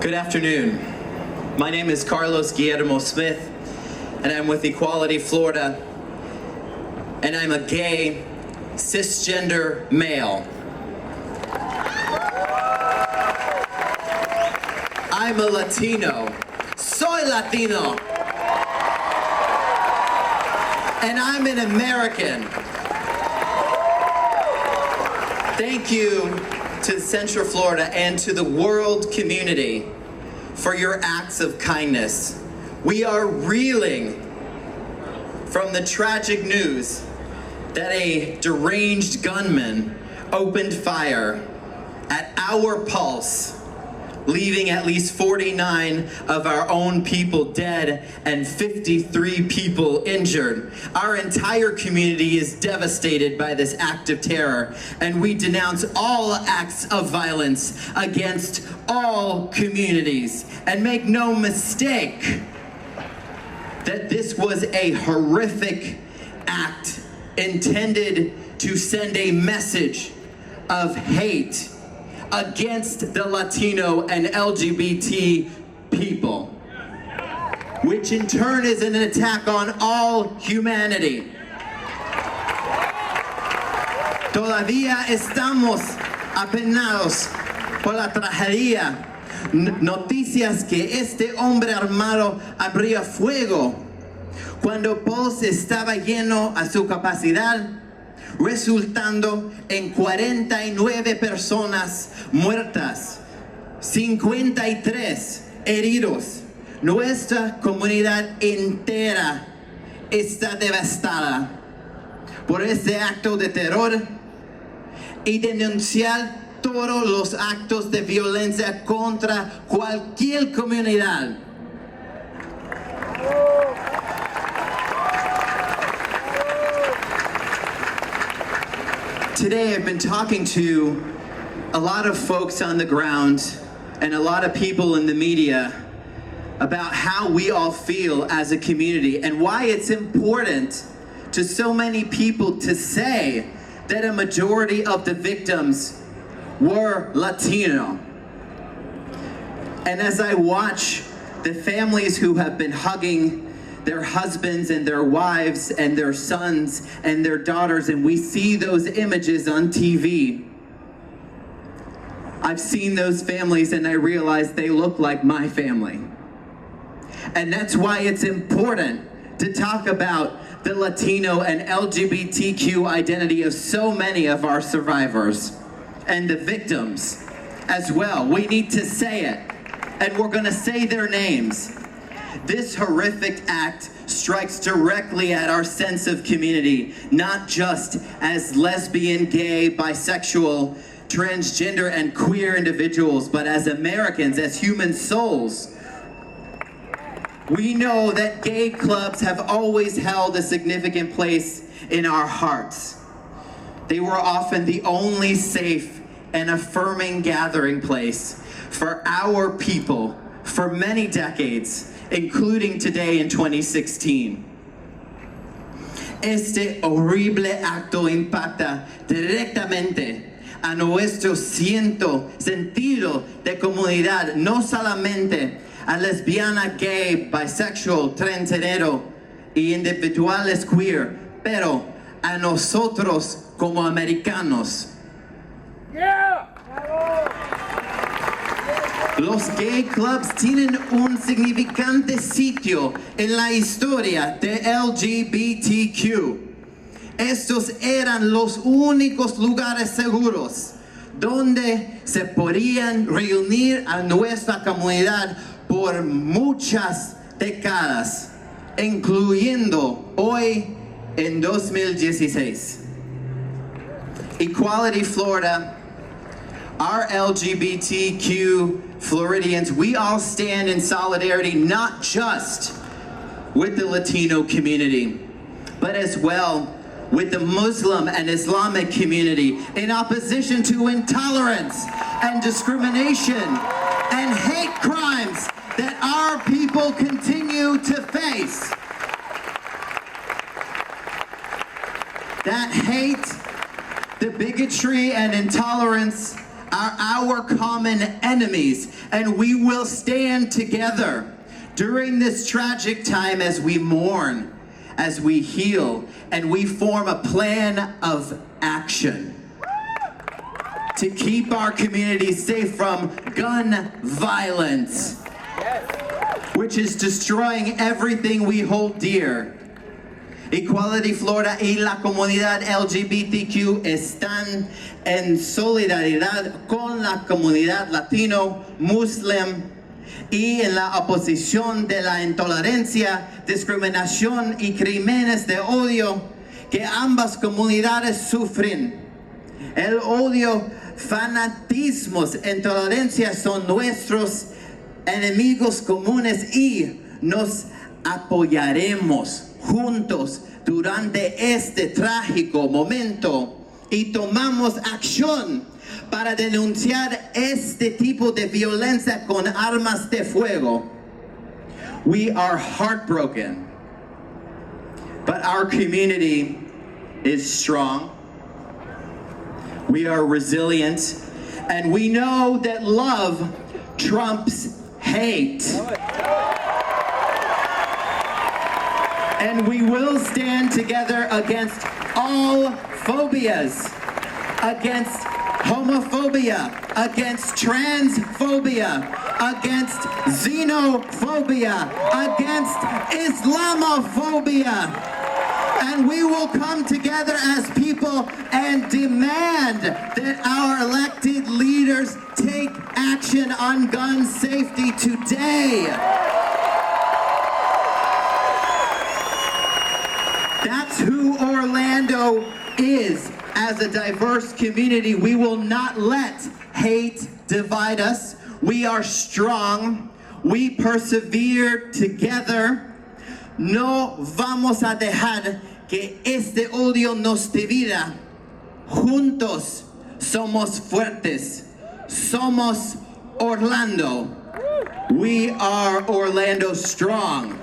Good afternoon. My name is Carlos Guillermo Smith, and I'm with Equality Florida, and I'm a gay, cisgender male. I'm a Latino. Soy Latino. And I'm an American. Thank you to Central Florida and to the world community for your acts of kindness. We are reeling from the tragic news that a deranged gunman opened fire at our Pulse, leaving at least 49 of our own people dead and 53 people injured. Our entire community is devastated by this act of terror, and we denounce all acts of violence against all communities. And make no mistake that this was a horrific act intended to send a message of hate against the Latino and LGBT people, which in turn is an attack on all humanity. Todavía estamos apenados por la tragedia. Noticias que este hombre armado abría fuego cuando Pulse estaba lleno a su capacidad, resultando en 49 personas muertas, 53 heridos. Nuestra comunidad entera está devastada por este acto de terror y denunciar todos los actos de violencia contra cualquier comunidad. Today I've been talking to a lot of folks on the ground and a lot of people in the media about how we all feel as a community and why it's important to so many people to say that a majority of the victims were Latino. And as I watch the families who have been hugging their husbands and their wives and their sons and their daughters, and we see those images on TV, I've seen those families and I realize they look like my family. And that's why it's important to talk about the Latino and LGBTQ identity of so many of our survivors and the victims as well. We need to say it, and we're gonna say their names. This horrific act strikes directly at our sense of community, not just as lesbian, gay, bisexual, transgender, and queer individuals, but as Americans, as human souls. We know that gay clubs have always held a significant place in our hearts. They were often the only safe and affirming gathering place for our people for many decades, including today in 2016. Este horrible acto impacta directamente a nuestro sentido de comunidad, no solamente a lesbiana, gay, bisexual, transgénero y individuales queer, pero a nosotros como americanos. Yeah. Los gay clubs tienen un significante sitio en la historia de LGBTQ. Estos eran los únicos lugares seguros donde se podían reunir a nuestra comunidad por muchas décadas, incluyendo hoy en 2016. Equality Florida, our LGBTQ Floridians, we all stand in solidarity not just with the Latino community, but as well with the Muslim and Islamic community in opposition to intolerance and discrimination and hate crimes that our people continue to face. That hate, the bigotry and intolerance are our common enemies, and we will stand together during this tragic time as we mourn, as we heal, and we form a plan of action to keep our community safe from gun violence, which is destroying everything we hold dear. Equality Florida y la comunidad LGBTQ están en solidaridad con la comunidad latino, muslim y en la oposición de la intolerancia, discriminación y crímenes de odio que ambas comunidades sufren. El odio, fanatismos, intolerancia son nuestros enemigos comunes y nos apoyaremos juntos durante este trágico momento y tomamos acción para denunciar este tipo de violencia con armas de fuego. We are heartbroken, but our community is strong. We are resilient, and we know that love trumps hate. And we will stand together against all phobias, against homophobia, against transphobia, against xenophobia, against Islamophobia. And we will come together as people and demand that our elected leaders take action on gun safety today. That's who Orlando is. As a diverse community, we will not let hate divide us. We are strong. We persevere together. No vamos a dejar que este odio nos divida. Juntos somos fuertes. Somos Orlando. We are Orlando strong.